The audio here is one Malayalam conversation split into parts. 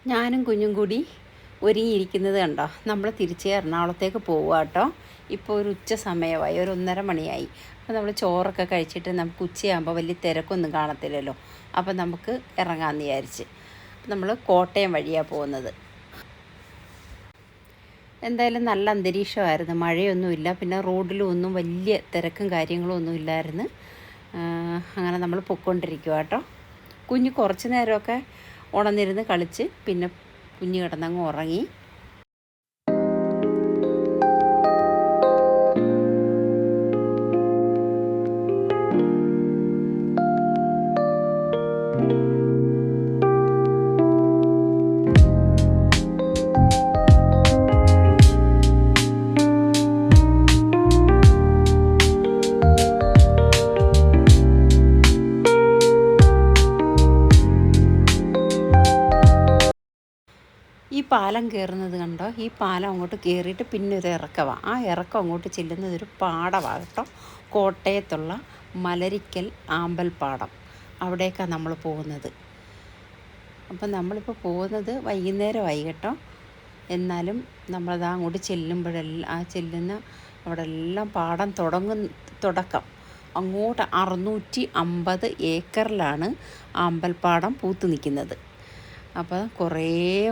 ഞാനും കുഞ്ഞും കൂടി ഒരുങ്ങിയിരിക്കുന്നത് കണ്ടോ. നമ്മൾ തിരിച്ച് എറണാകുളത്തേക്ക് പോവുക കേട്ടോ. ഇപ്പോൾ ഒരു ഉച്ച സമയമായി, ഒരു 1:30 മണിയായി. അപ്പോൾ നമ്മൾ ചോറൊക്കെ കഴിച്ചിട്ട് നമുക്ക് ഉച്ചയാകുമ്പോൾ വലിയ തിരക്കൊന്നും കാണത്തില്ലല്ലോ. അപ്പോൾ നമുക്ക് ഇറങ്ങാമെന്ന് വിചാരിച്ച് നമ്മൾ കോട്ടയം വഴിയാണ് പോകുന്നത്. എന്തായാലും നല്ല അന്തരീക്ഷമായിരുന്നു, മഴയൊന്നുമില്ല, പിന്നെ റോഡിലും ഒന്നും വലിയ തിരക്കും കാര്യങ്ങളും ഒന്നും ഇല്ലായിരുന്നു. അങ്ങനെ നമ്മൾ പൊയ്ക്കൊണ്ടിരിക്കുക കേട്ടോ. കുഞ്ഞ് കുറച്ച് നേരമൊക്കെ ഉണർന്നിരുന്ന് കളിച്ച് പിന്നെ കുഞ്ഞ് കിടന്നങ്ങ് ഉറങ്ങി. ഈ പാലം കയറുന്നത് കണ്ടോ. ഈ പാലം അങ്ങോട്ട് കയറിയിട്ട് പിന്നെ ഒരു ഇറക്കമാണ്. ആ ഇറക്കം അങ്ങോട്ട് ചെല്ലുന്നത് ഒരു പാടമാണ് കേട്ടോ. കോട്ടയത്തുള്ള മലരിക്കൽ ആമ്പൽപ്പാടം, അവിടേക്കാണ് നമ്മൾ പോകുന്നത്. അപ്പം നമ്മളിപ്പോൾ പോകുന്നത് വൈകുന്നേരമായി കേട്ടോ. എന്നാലും നമ്മളത് അങ്ങോട്ട് ചെല്ലുമ്പോഴെല്ലാം ആ ചെല്ലുന്ന അവിടെ എല്ലാം പാടം തുടക്കം അങ്ങോട്ട് 650 ഏക്കറിലാണ് ആമ്പൽപ്പാടം പൂത്ത് നിൽക്കുന്നത്. അപ്പോൾ കുറേ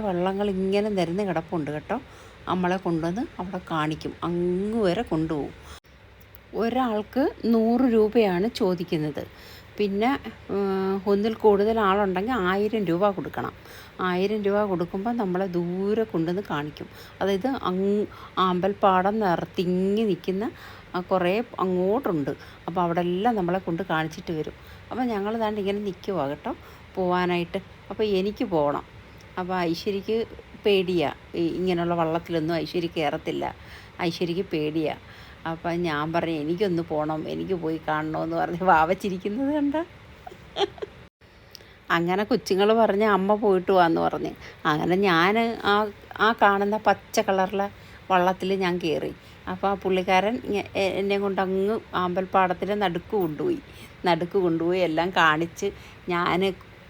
വള്ളങ്ങൾ ഇങ്ങനെ നിരന്ന് കിടപ്പുണ്ട് കേട്ടോ. നമ്മളെ കൊണ്ടുവന്ന് അവിടെ കാണിക്കും, അങ്ങ് വരെ കൊണ്ടുപോകും. ഒരാൾക്ക് 100 രൂപയാണ് ചോദിക്കുന്നത്. പിന്നെ ഒന്നിൽ കൂടുതൽ ആളുണ്ടെങ്കിൽ 1000 രൂപ കൊടുക്കണം. 1000 രൂപ കൊടുക്കുമ്പോൾ നമ്മളെ ദൂരെ കൊണ്ടുവന്ന് കാണിക്കും. അതായത് ആമ്പൽപ്പാടം തിങ്ങി നിൽക്കുന്ന കുറേ അങ്ങോട്ടുണ്ട്. അപ്പോൾ അവിടെ എല്ലാം നമ്മളെ കൊണ്ട് കാണിച്ചിട്ട് വരും. അപ്പോൾ ഞങ്ങൾ ദാണ്ട് ഇങ്ങനെ നിൽക്കുക കേട്ടോ പോവാനായിട്ട്. അപ്പോൾ എനിക്ക് പോകണം. അപ്പോൾ ഐശ്വര്യക്ക് പേടിയാണ്, ഇങ്ങനെയുള്ള വള്ളത്തിലൊന്നും ഐശ്വര്യ കയറത്തില്ല, ഐശ്വര്യക്ക് പേടിയാണ്. അപ്പം ഞാൻ പറഞ്ഞു എനിക്കൊന്ന് പോകണം, എനിക്ക് പോയി കാണണമെന്ന് പറഞ്ഞ് വാവച്ചിരിക്കുന്നത് കണ്ട. അങ്ങനെ കൊച്ചുങ്ങൾ പറഞ്ഞ് അമ്മ പോയിട്ട് വാന്ന് പറഞ്ഞ് അങ്ങനെ ഞാൻ ആ കാണുന്ന പച്ച കളറിലെ വള്ളത്തിൽ ഞാൻ കയറി. അപ്പോൾ ആ പുള്ളിക്കാരൻ എന്നെ കൊണ്ട് അങ്ങ് ആമ്പൽപ്പാടത്തിൻ്റെ നടുക്ക് കൊണ്ടുപോയി എല്ലാം കാണിച്ച് ഞാൻ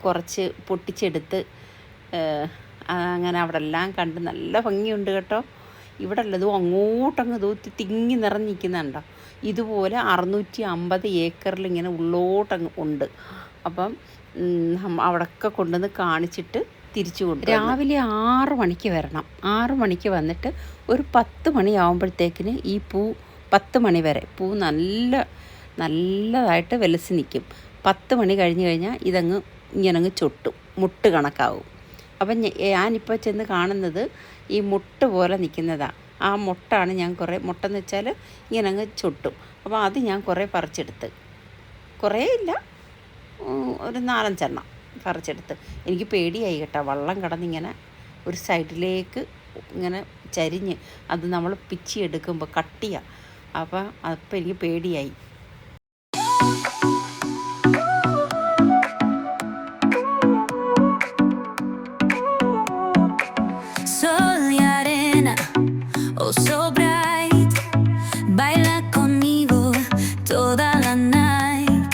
കുറച്ച് പൊട്ടിച്ചെടുത്ത് അങ്ങനെ അവിടെ എല്ലാം കണ്ട് നല്ല ഭംഗിയുണ്ട് കേട്ടോ. ഇവിടെ ഉള്ളതും അങ്ങോട്ടങ്ങ് തൂത്തി തിങ്ങി നിറഞ്ഞിരിക്കുന്നുണ്ടോ. ഇതുപോലെ 650 ഏക്കറിൽ ഇങ്ങനെ ഉള്ളോട്ടങ്ങ് ഉണ്ട്. അപ്പം അവിടെയൊക്കെ കൊണ്ടുവന്ന് കാണിച്ചിട്ട് തിരിച്ചു കൊണ്ടുവരും. രാവിലെ 6 മണിക്ക് വരണം. 6 മണിക്ക് വന്നിട്ട് ഒരു 10 മണിയാകുമ്പോഴത്തേക്കിന് ഈ 10 മണി വരെ പൂ നല്ലതായിട്ട് വിലസി നിൽക്കും. 10 മണി കഴിഞ്ഞ് കഴിഞ്ഞാൽ ഇതങ്ങ് ഇങ്ങനങ്ങ് ചൊട്ടും, മുട്ട് കണക്കാവും. അപ്പം ഞാനിപ്പോൾ ചെന്ന് കാണുന്നത് ഈ മുട്ട് പോലെ നിൽക്കുന്നതാണ്. ആ മുട്ടാണ് ഞാൻ മുട്ടെന്ന് വെച്ചാൽ ഇങ്ങനങ്ങ് ചൊട്ടും. അപ്പോൾ അത് ഞാൻ കുറേ പറിച്ചെടുത്ത്, കുറേ ഇല്ല, ഒരു 4-5 എണ്ണം പറിച്ചെടുത്ത്. എനിക്ക് പേടിയായി കേട്ടോ. വള്ളം കിടന്നിങ്ങനെ ഒരു സൈഡിലേക്ക് ഇങ്ങനെ ചരിഞ്ഞ് അത് നമ്മൾ പിച്ചിയെടുക്കുമ്പോൾ കട്ടിയാണ്. അപ്പോൾ എനിക്ക് പേടിയായി. So bright, baila conmigo toda la night.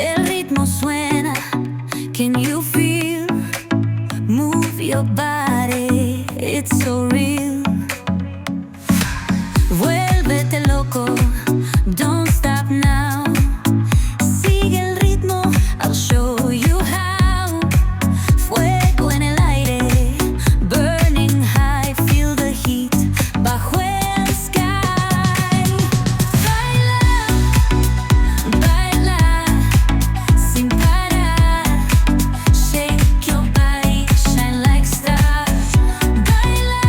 El ritmo suena, can you feel? Move your body, it's so real. Vuélvete loco, don't stop now. Sigue el ritmo, I'll show you how. Fuego en el aire, burning high, feel the heat. Bajo el sky, baila, sin parar. Shake your body, shine like stars. Baila,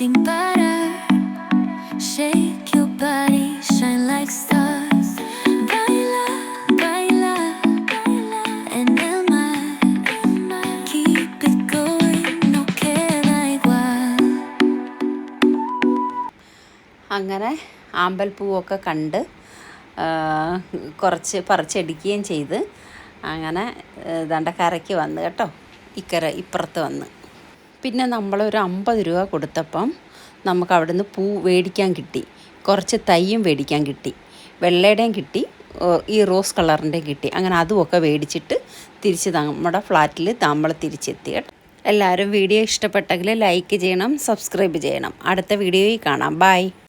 sin parar. Shake your body, shine like stars. Baila, baila, baila en el mar. Keep it going, no queda igual. അങ്ങനെ ആമ്പൽപ്പൂവൊക്കെ കണ്ട് കുറച്ച് പറിച്ചെടുക്കുകയും ചെയ്ത് അങ്ങനെ ദണ്ടക്കരയ്ക്ക് വന്ന് കേട്ടോ, ഇപ്പുറത്ത് വന്ന്. പിന്നെ നമ്മളൊരു 50 രൂപ കൊടുത്തപ്പം നമുക്ക് അവിടുന്ന് പൂ മേടിക്കാൻ കിട്ടി, കുറച്ച് തൈയും മേടിക്കാൻ കിട്ടി, വെള്ളയുടെയും കിട്ടി, ഈ റോസ് കളറിൻ്റെയും കിട്ടി. അങ്ങനെ അതുമൊക്കെ മേടിച്ചിട്ട് തിരിച്ച് നമ്മുടെ ഫ്ലാറ്റിൽ നമ്മൾ തിരിച്ചെത്തി കേട്ടോ. എല്ലാവരും വീഡിയോ ഇഷ്ടപ്പെട്ടെങ്കിൽ ലൈക്ക് ചെയ്യണം, സബ്സ്ക്രൈബ് ചെയ്യണം. അടുത്ത വീഡിയോയിൽ കാണാം. ബൈ.